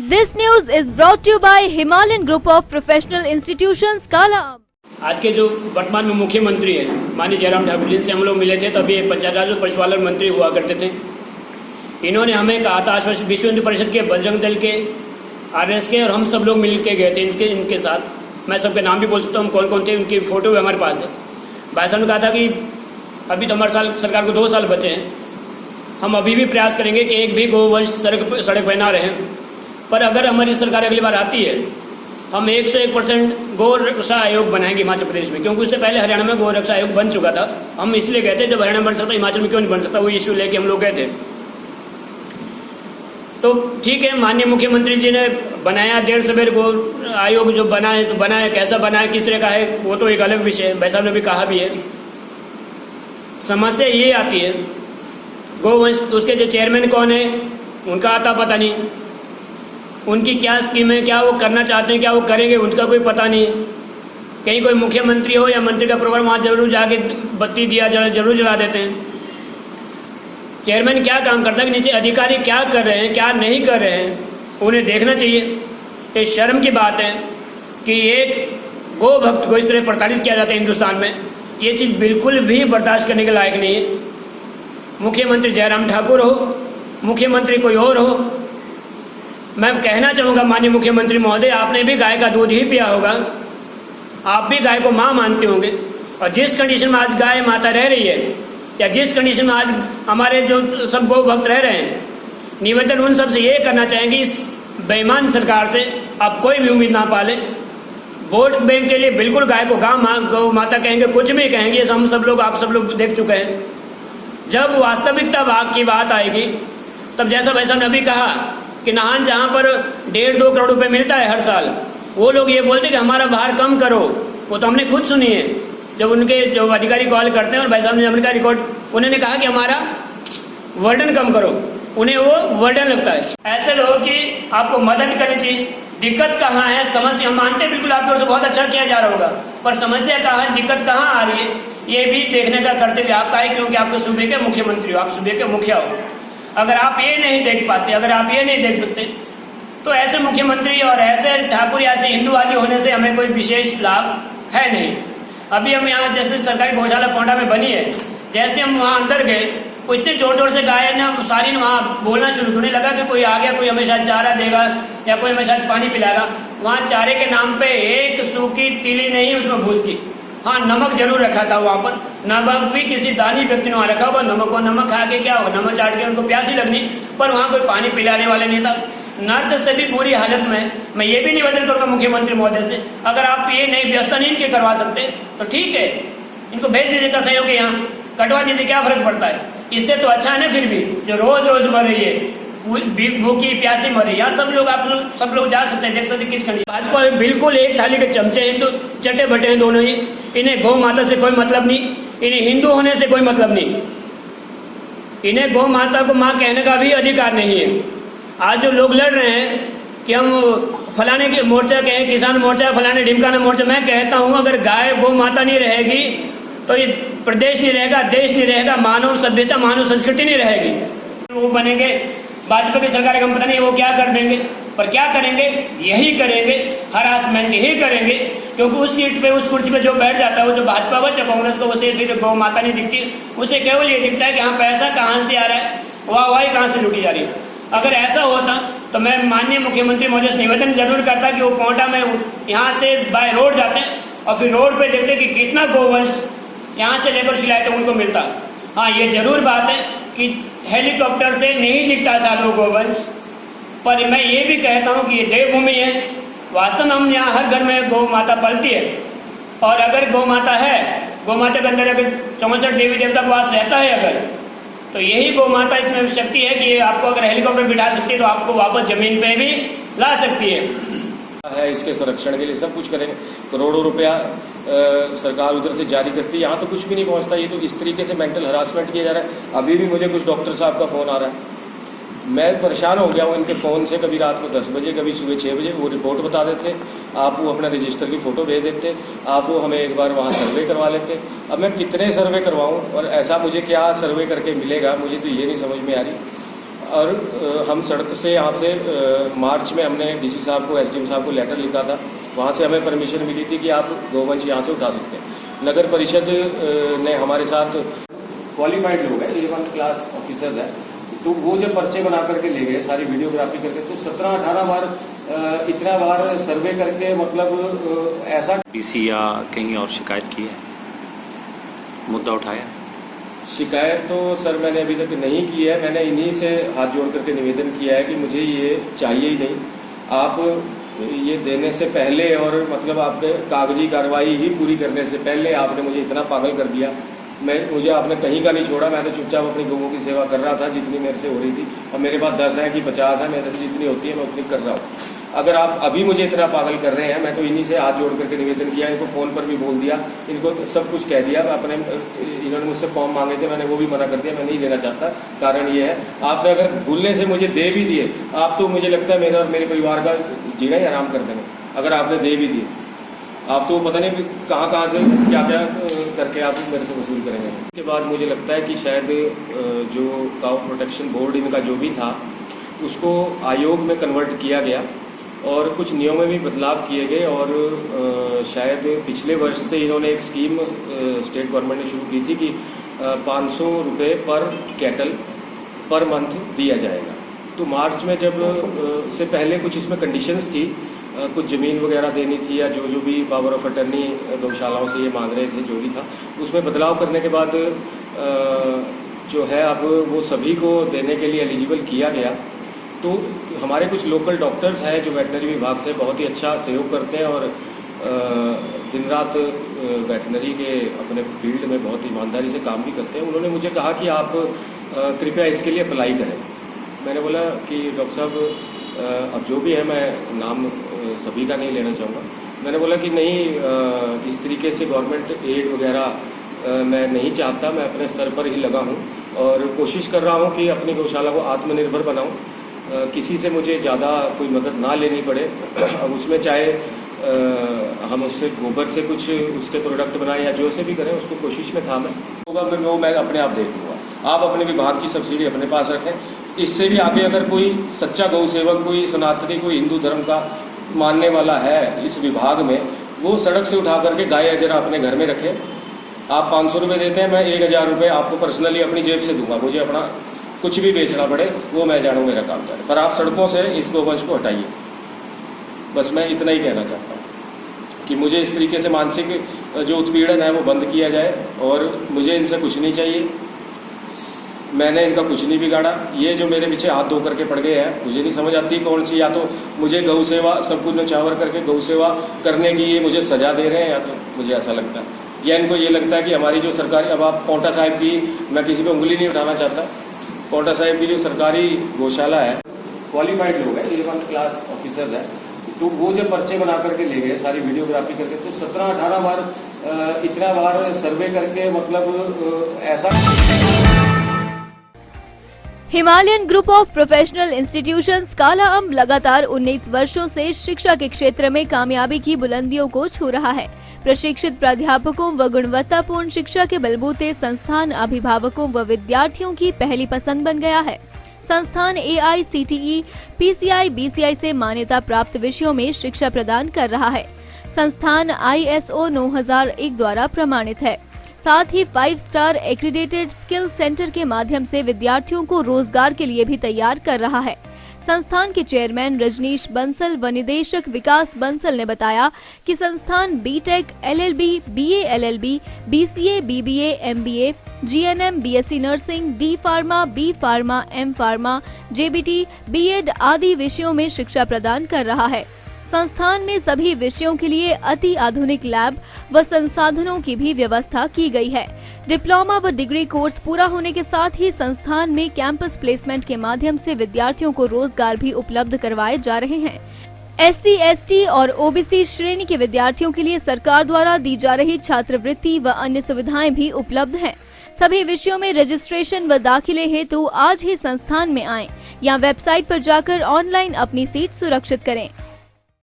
This news is brought to you by Himalayan Group of Professional Institutions, Kala. आज के जो वर्तमान में मुख्यमंत्री हैं माननीय जयराम ठाकुर जी से हम लोग मिले थे, तभी पंचायत राज और पशुपालन मंत्री हुआ करते थे। इन्होंने हमें कहा था आश्वासन विश्व हिंदू परिषद के, बजरंग दल के, आरएस के, और हम सब लोग मिल के गए थे इनके साथ। मैं सबके नाम भी बोल सकता हूँ, कौन कौन थे, उनकी फोटो भी हमारे पास है। भाई साहब ने कहा था कि अभी तो हमारे साल सरकार को 2 साल बचे हैं, हम अभी भी प्रयास करेंगे कि एक भी गोवंश सड़क पर ना रहे। पर अगर हमारी सरकार अगली बार आती है, हम 101% गौ रक्षा आयोग बनाएंगे हिमाचल प्रदेश में, क्योंकि उससे पहले हरियाणा में गौ रक्षा आयोग बन चुका था। हम इसलिए गए थे, जब हरियाणा बन सकता हिमाचल में क्यों नहीं बन सकता, वो इश्यू लेके हम लोग गए थे। तो ठीक है, माननीय मुख्यमंत्री जी ने बनाया 1.5 सवेर गौ आयोग जो बना है, तो बना है, कैसा बना है, किस तरह का है, वो तो एक अलग विषय है। भाई साहब ने भी कहा भी है। समस्या ये आती है, गोवंश उसके जो चेयरमैन कौन है उनका आता पता नहीं, उनकी क्या स्कीम है, क्या वो करना चाहते हैं, क्या वो करेंगे, उनका कोई पता नहीं। कहीं कोई मुख्यमंत्री हो या मंत्री का प्रोग्राम, वहाँ जरूर जाके बत्ती दिया जरूर जला देते हैं। चेयरमैन क्या काम करता है कि नीचे अधिकारी क्या कर रहे हैं, क्या नहीं कर रहे हैं, उन्हें देखना चाहिए। ये शर्म की बात है कि एक गो भक्त को इस तरह प्रताड़ित किया जाता है हिंदुस्तान में। ये चीज़ बिल्कुल भी बर्दाश्त करने के लायक नहीं है। मुख्यमंत्री जयराम ठाकुर हो, मुख्यमंत्री कोई और हो, मैं कहना चाहूँगा माननीय मुख्यमंत्री महोदय, आपने भी गाय का दूध ही पिया होगा, आप भी गाय को माँ मानते होंगे। और जिस कंडीशन में आज गाय माता रह रही है, या जिस कंडीशन में आज हमारे जो सब गौ भक्त रह रहे हैं, निवेदन उन सबसे ये करना चाहेंगे, इस बेईमान सरकार से आप कोई भी उम्मीद ना पालें। वोट बैंक के लिए बिल्कुल गाय को गौ माता कहेंगे, कुछ भी कहेंगे, हम सब लोग, आप सब लोग देख चुके हैं। जब वास्तविकता की बात आएगी, तब जैसा भाई साहब ने अभी कहा कि नाहन जहाँ पर 1.5-2 करोड़ रुपए मिलता है हर साल, वो लोग ये बोलते कि हमारा भार कम करो। वो तो हमने खुद सुनी है, जब उनके जो अधिकारी कॉल करते हैं, और भाई साहब ने हमने का रिकॉर्ड, उन्होंने कहा कि हमारा वर्डन कम करो, उन्हें वो वर्डन लगता है। ऐसे लोगों की आपको मदद करनी चाहिए। दिक्कत कहाँ है, समस्या हम मानते हैं, बिल्कुल आपकी ओर से बहुत अच्छा किया जा रहा होगा, पर समस्या कहाँ है, दिक्कत कहाँ आ रही है, ये भी देखने का कर्तव्य आपका है, क्योंकि आपके सूबे के मुख्यमंत्री हो, आप सूबे के मुखिया हो। अगर आप ये नहीं देख पाते, अगर आप ये नहीं देख सकते, तो ऐसे मुख्यमंत्री और ऐसे ठाकुर या ऐसे हिंदूवादी होने से हमें कोई विशेष लाभ है नहीं। अभी हम यहाँ जैसे सरकारी गौशाला पोंडा में बनी है, जैसे हम वहाँ अंदर गए, वो इतने जोर जोर से गाय ने सारी ने वहाँ बोलना शुरू होने लगा कि कोई आ गया, कोई हमें शायद चारा देगा या कोई हमें शायद पानी पिलाएगा। वहाँ चारे के नाम पे एक सूखी तिली नहीं उसमें भूस की, हाँ नमक जरूर रखा था वहाँ पर। नमक भी किसी दानी व्यक्ति ने वहाँ रखा हुआ, नमक खा के क्या होगा, नमक चाट के उनको प्यासी लगनी, पर वहाँ कोई पानी पिलाने वाले नहीं था। नर्द से भी बुरी हालत में। मैं ये भी निवेदन करूंगा मुख्यमंत्री महोदय से, अगर आप ये नहीं व्यवस्था नहीं इनके करवा सकते तो ठीक है, इनको भेज दीजिए का सहयोग के यहाँ, कटवा दीजिए, क्या फर्क पड़ता है। इससे तो अच्छा है ना, फिर भी जो रोज रोज मर रही है, भूखी प्यासी मर रही है, यहाँ सब लोग, आप सब लोग जा सकते हैं, देख सकते किस कंडीशन। भाजपा बिल्कुल एक थाली के चमचे हैं, हिंदू चटे बटे हैं दोनों ही। इन्हें गौ माता से कोई मतलब नहीं, इन्हें हिंदू होने से कोई मतलब नहीं, इन्हें गौ माता को माँ कहने का भी अधिकार नहीं है। आज जो लोग लड़ रहे हैं कि हम फलाने के मोर्चा कहें, किसान मोर्चा, फलाने ढिमकाना मोर्चा, मैं कहता हूँ अगर गाय गौ माता नहीं रहेगी तो ये प्रदेश नहीं रहेगा, देश नहीं रहेगा, मानव सभ्यता, मानव संस्कृति नहीं रहेगी। वो बनेंगे भाजपा की सरकार का, पता नहीं वो क्या कर देंगे, पर क्या करेंगे, यही करेंगे, हरासमेंट यही करेंगे, क्योंकि उस सीट पे, उस कुर्सी पे जो बैठ जाता है, वो जो भाजपा व कांग्रेस को, उसे फिर गौ माता नहीं दिखती, उसे केवल ये दिखता है कि हाँ पैसा कहाँ से आ रहा है, वाहवाही कहाँ से लूटी जा रही है। अगर ऐसा होता तो मैं माननीय मुख्यमंत्री महोदय से निवेदन जरूर करता कि वो कोटा में यहाँ से बाय रोड जाते और फिर रोड पे देखते कि कितना गोवंश यहाँ से लेकर शिलायत उनको मिलता। हाँ, ये जरूर बात है कि हेलीकॉप्टर से नहीं दिखता सालों गोवंश, पर मैं ये भी कहता हूँ कि ये देवभूमि है। वास्तव में हम यहाँ हर घर में गौ माता पलती है, और अगर गौ माता है, गौ माता के अंदर अगर 64 देवी देवता का वास रहता है, अगर तो यही गौ माता इसमें शक्ति है कि आपको अगर हेलीकॉप्टर बिठा सकती है तो आपको वापस जमीन पे भी ला सकती है। इसके संरक्षण के लिए सब कुछ करेंगे। करोड़ों रुपया सरकार उधर से जारी करती है, यहाँ तो कुछ भी नहीं पहुँचता। ये तो इस तरीके से मेंटल हरासमेंट किया जा रहा है। अभी भी मुझे कुछ डॉक्टर साहब का फ़ोन आ रहा है, मैं परेशान हो गया हूँ इनके फ़ोन से। कभी रात को 10 बजे, kभी सुबह 6 बजे वो रिपोर्ट बता देते, आप वो अपना रजिस्टर की फ़ोटो भेज देते, आप वो हमें एक बार वहाँ सर्वे करवा लेते। अब मैं कितने सर्वे करवाऊँ और ऐसा मुझे क्या सर्वे करके मिलेगा, मुझे तो ये नहीं समझ में आ रही। और हम सड़क से यहाँ से मार्च में हमने डीसी साहब को, एसडीएम साहब को लेटर लिखा था। वहाँ से हमें परमिशन मिली थी कि आप गोवंश यहाँ से उठा सकते हैं। नगर परिषद ने हमारे साथ क्वालिफाइड लोग हैं, A1 क्लास ऑफिसर्स हैं, तो वो जब पर्चे बना करके ले गए सारी वीडियोग्राफी करके, तो 17-18 बार इतना बार सर्वे करके, मतलब ऐसा डीसी या कहीं और शिकायत की है, मुद्दा उठाया? शिकायत तो सर मैंने अभी तक नहीं की है। मैंने इन्हीं से हाथ जोड़ करके निवेदन किया है कि मुझे ये चाहिए ही नहीं। आप ये देने से पहले और मतलब आपके कागजी कार्रवाई ही पूरी करने से पहले आपने मुझे इतना पागल कर दिया। मुझे आपने कहीं का नहीं छोड़ा। मैं तो चुपचाप अपनी गौों की सेवा कर रहा था जितनी मेरे से हो रही थी। और मेरे पास 10 है कि 50 है, मेरे से जितनी होती है मैं उतनी कर रहा हूँ। अगर आप अभी मुझे इतना पागल कर रहे हैं, मैं तो इन्हीं से हाथ जोड़ करके निवेदन किया, इनको फ़ोन पर भी बोल दिया, इनको सब कुछ कह दिया। अपने इन्होंने मुझसे फॉर्म मांगे थे, मैंने वो भी मना कर दिया, मैं नहीं देना चाहता। कारण ये है, आपने अगर भूलने से मुझे दे भी दिए, आप तो मुझे लगता है मेरा और मेरे परिवार का जीना ही आराम कर देंगे। अगर आपने दे भी दिए, आप तो पता नहीं कहाँ से क्या क्या करके आप मेरे से वसूल करेंगे। उसके बाद मुझे लगता है कि शायद जो काउ प्रोटेक्शन बोर्ड इनका जो भी था, उसको आयोग में कन्वर्ट किया गया और कुछ नियमों में भी बदलाव किए गए। और शायद पिछले वर्ष से इन्होंने एक स्कीम स्टेट गवर्नमेंट ने शुरू की थी कि 500 रुपये पर कैटल पर मंथ दिया जाएगा। तो मार्च में जब से पहले कुछ इसमें कंडीशंस थी, कुछ ज़मीन वगैरह देनी थी या जो भी पावर ऑफ अटर्नी गौशालाओं से ये मांग रहे थे, जो भी था, उसमें बदलाव करने के बाद जो है अब वो सभी को देने के लिए एलिजिबल किया गया। तो हमारे कुछ लोकल डॉक्टर्स हैं जो वेटनरी विभाग से बहुत ही अच्छा सहयोग करते हैं और दिन रात वेटनरी के अपने फील्ड में बहुत ईमानदारी से काम भी करते हैं। उन्होंने मुझे कहा कि आप कृपया इसके लिए अप्लाई करें। मैंने बोला कि डॉक्टर साहब अब जो भी है, मैं नाम सभी का नहीं लेना चाहूँगा, मैंने बोला कि नहीं, इस तरीके से गवर्नमेंट एड वगैरह मैं नहीं चाहता। मैं अपने स्तर पर ही लगा हूँ और कोशिश कर रहा हूँ कि अपनी गौशाला को आत्मनिर्भर बनाऊँ। किसी से मुझे ज़्यादा कोई मदद ना लेनी पड़े। अब उसमें चाहे हम उससे गोबर से कुछ उसके प्रोडक्ट बनाएं या जो से भी करें, उसको कोशिश में था मैं होगा, वो मैं अपने आप देख लूँगा। आप अपने विभाग की सब्सिडी अपने पास रखें। इससे भी आगे अगर कोई सच्चा गौ सेवक, कोई सनातनी, कोई हिंदू धर्म का मानने वाला है इस विभाग में, वो सड़क से उठा करके गाय जरा अपने घर में रखे। आप 500 रुपये देते हैं, मैं 1000 रुपये आपको पर्सनली अपनी जेब से दूंगा। मुझे अपना कुछ भी बेचना पड़े वो मैं जानूँ, मेरा काम करे, पर आप सड़कों से इस गोवंश को हटाइए। बस मैं इतना ही कहना चाहता हूँ कि मुझे इस तरीके से मानसिक जो उत्पीड़न है वो बंद किया जाए और मुझे इनसे कुछ नहीं चाहिए। मैंने इनका कुछ नहीं बिगाड़ा। ये जो मेरे पीछे हाथ धो करके पड़ गए हैं, मुझे नहीं समझ आती कौन सी, या तो मुझे गौ सेवा सब कुछ नछावर करके गौ सेवा करने की ये मुझे सजा दे रहे हैं, या तो मुझे ऐसा लगता है, या इनको ये लगता है कि हमारी जो सरकारी, अब आप पौंटा साहिब की, मैं किसी पे उंगली नहीं उठाना चाहता, पौंटा साहिब की जो सरकारी गौशाला है, क्वालिफाइड लोग हैं, A1 क्लास ऑफिसर्स हैं, तो वो जब पर्चे बना करके ले गए सारी वीडियोग्राफी करके, तो 17-18 बार इतना बार सर्वे करके, मतलब ऐसा। Himalayan group of professional institutions काला अम्ब लगातार 19 वर्षों से शिक्षा के क्षेत्र में कामयाबी की बुलंदियों को छू रहा है। प्रशिक्षित प्राध्यापकों व गुणवत्तापूर्ण शिक्षा के बलबूते संस्थान अभिभावकों व विद्यार्थियों की पहली पसंद बन गया है। संस्थान AICTE, PCI, BCI से मान्यता प्राप्त विषयों में शिक्षा प्रदान कर रहा है। संस्थान ISO 9001 द्वारा प्रमाणित है। साथ ही 5 स्टार एक्रीडेटेड स्किल सेंटर के माध्यम से विद्यार्थियों को रोजगार के लिए भी तैयार कर रहा है। संस्थान के चेयरमैन रजनीश बंसल व निदेशक विकास बंसल ने बताया कि संस्थान BTech, LLB, BA LLB, BCA, BBA, MBA, GNM, BSc nursing, D pharma, B pharma, M pharma, JBT, B.Ed आदि विषयों में शिक्षा प्रदान कर रहा है। संस्थान में सभी विषयों के लिए अति आधुनिक लैब व संसाधनों की भी व्यवस्था की गई है। डिप्लोमा व डिग्री कोर्स पूरा होने के साथ ही संस्थान में कैंपस प्लेसमेंट के माध्यम से विद्यार्थियों को रोजगार भी उपलब्ध करवाए जा रहे हैं। SC, ST और OBC श्रेणी के विद्यार्थियों के लिए सरकार द्वारा दी जा रही छात्रवृत्ति व अन्य सुविधाएं भी उपलब्ध हैं। सभी विषयों में रजिस्ट्रेशन व दाखिले हेतु आज ही संस्थान में आएं या वेबसाइट पर जाकर ऑनलाइन अपनी सीट सुरक्षित करें।